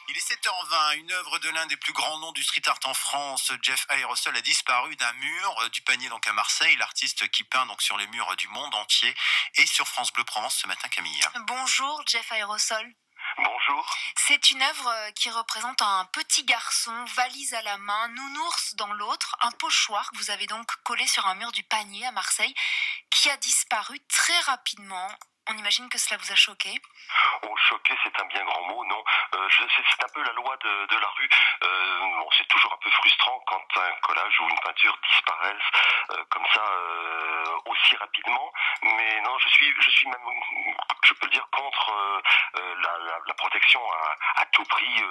Il est 7h20. Une œuvre de l'un des plus grands noms du street art en France, Jeff Aérosol, a disparu d'un mur du Panier, donc à Marseille. L'artiste qui peint donc sur les murs du monde entier est sur France Bleu Provence ce matin, Camille. Bonjour Jeff Aérosol. Bonjour. C'est une œuvre qui représente un petit garçon, valise à la main, nounours dans l'autre, un pochoir que vous avez donc collé sur un mur du Panier à Marseille, qui a disparu très rapidement. On imagine que cela vous a choqué. Oh, choqué, c'est un bien grand mot, non. C'est un peu la loi de la rue. Bon, c'est toujours un peu frustrant quand un collage ou une peinture disparaissent comme ça aussi rapidement. Mais non, je suis même, je peux le dire, contre la protection à tout prix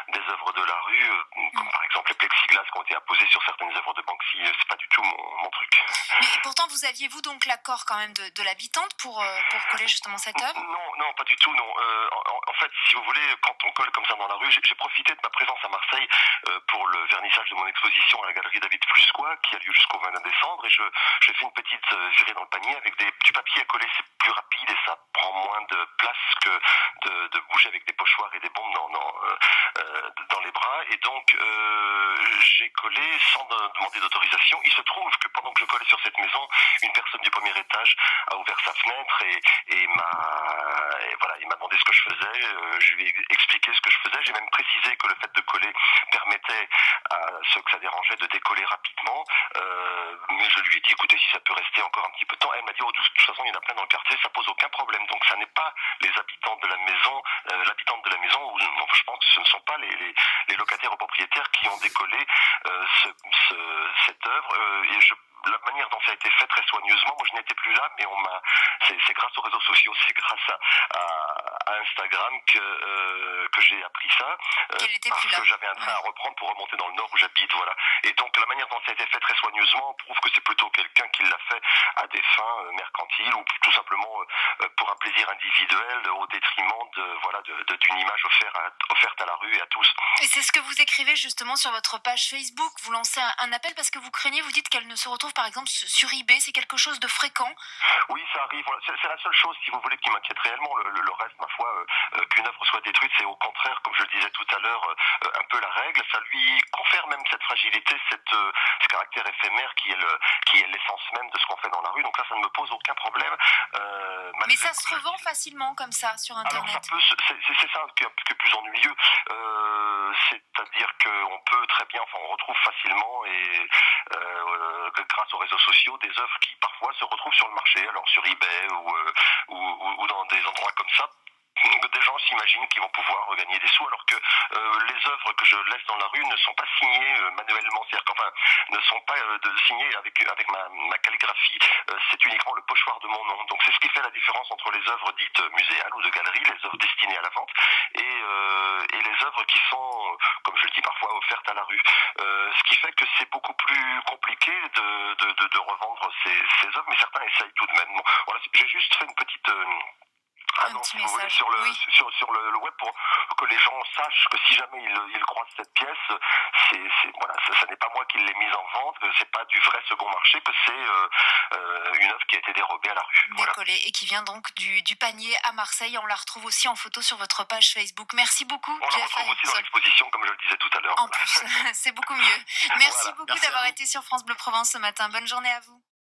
des œuvres de la rue, comme par exemple les plexiglas qui ont été apposés sur certaines œuvres de Banksy. C'est pas du tout mon truc. Mais pourtant, vous aviez vous donc l'accord quand même de l'habitante pour coller justement cette œuvre? Non, pas du tout, non. En fait, si vous voulez, quand on colle comme ça dans la rue, j'ai profité de ma présence à Marseille pour le vernissage de mon exposition à la galerie David Plusquois, qui a lieu jusqu'au 21 décembre, et je fais une petite virée dans le panier avec du papier à coller. C'est plus rapide et ça prend moins de place que de bouger avec des pochoirs et des bombes dans les bras. Et donc, j'ai collé sans demander d'autorisation. Il se trouve que pendant que je collais sur cette maison, une personne du premier étage a ouvert sa fenêtre et il m'a demandé ce que je faisais. Je lui ai expliqué ce que je faisais. J'ai même précisé que le fait de coller permettait à ceux que ça dérangeait de décoller rapidement. Mais je lui ai dit, écoutez, si ça peut rester encore un petit peu de temps. Elle m'a dit, oh, de toute façon, il y en a plein dans le quartier, ça pose aucun problème. Donc, ça n'est pas les habitants de la maison, l'habitante de la maison, ou non, je pense que ce ne sont pas les locataires ou propriétaires qui ont décollé cette œuvre. La manière dont ça a été fait très soigneusement, moi je n'étais plus là, mais c'est grâce aux réseaux sociaux, c'est grâce à Instagram que j'ai appris ça, Qu'elle était parce plus là. que j'avais un train à reprendre pour remonter dans le nord où j'habite, voilà. Et donc la manière dont ça a été fait très soigneusement prouve que c'est plutôt quelqu'un qui l'a fait à des fins mercantiles ou tout simplement pour un plaisir individuel au détriment d'une image offerte à la rue et à tous. Et c'est ce que vous écrivez justement sur votre page Facebook. Vous lancez un appel parce que vous craignez, vous dites qu'elle ne se retrouve par exemple sur eBay. C'est quelque chose de fréquent. Oui, ça arrive. Voilà. C'est la seule chose, si vous voulez, qui m'inquiète réellement. Le reste, ma foi, qu'une œuvre soit détruite, c'est au contraire, comme je le disais tout à l'heure, un peu la règle. Ça lui confère même cette fragilité, ce caractère éphémère qui est l'essence même de ce qu'on fait dans la rue. Donc là, ça ne me pose aucun problème. Mais ça se revend facilement comme ça sur Alors Internet. c'est ça qui est plus ennuyeux. C'est-à-dire qu'on peut très bien, enfin on retrouve facilement et grâce aux réseaux sociaux des œuvres qui parfois se retrouvent sur le marché, alors sur eBay ou dans des endroits comme ça. Des gens s'imaginent qu'ils vont pouvoir gagner des sous alors que les œuvres que je laisse dans la rue ne sont pas signées manuellement, c'est-à-dire qu'enfin ne sont pas signées avec ma calligraphie. C'est uniquement le pochoir de mon nom. Donc c'est ce qui fait la différence entre les œuvres dites muséales ou de galerie, les œuvres destinées à la vente, et les œuvres qui sont, comme je le dis parfois, offertes à la rue. Ce qui fait que c'est beaucoup plus compliqué de revendre ces œuvres, mais certains essayent tout de même. Bon, voilà, j'ai juste fait une petite Petit si vous voulez, message. sur Oui. le web pour que les gens sachent que si jamais ils croisent cette pièce, voilà, ça n'est pas moi qui l'ai mise en vente, que c'est pas du vrai second marché, que c'est une œuvre qui a été dérobée à la rue. Voilà. Décollée et qui vient donc du Panier à Marseille. On la retrouve aussi en photo sur votre page Facebook. Merci beaucoup, On la Jeff retrouve aussi dans Aérosol. l'exposition, comme je le disais tout à l'heure. En plus, c'est beaucoup mieux. Merci Voilà. beaucoup Merci à d'avoir vous. été sur France Bleu Provence ce matin. Bonne journée à vous.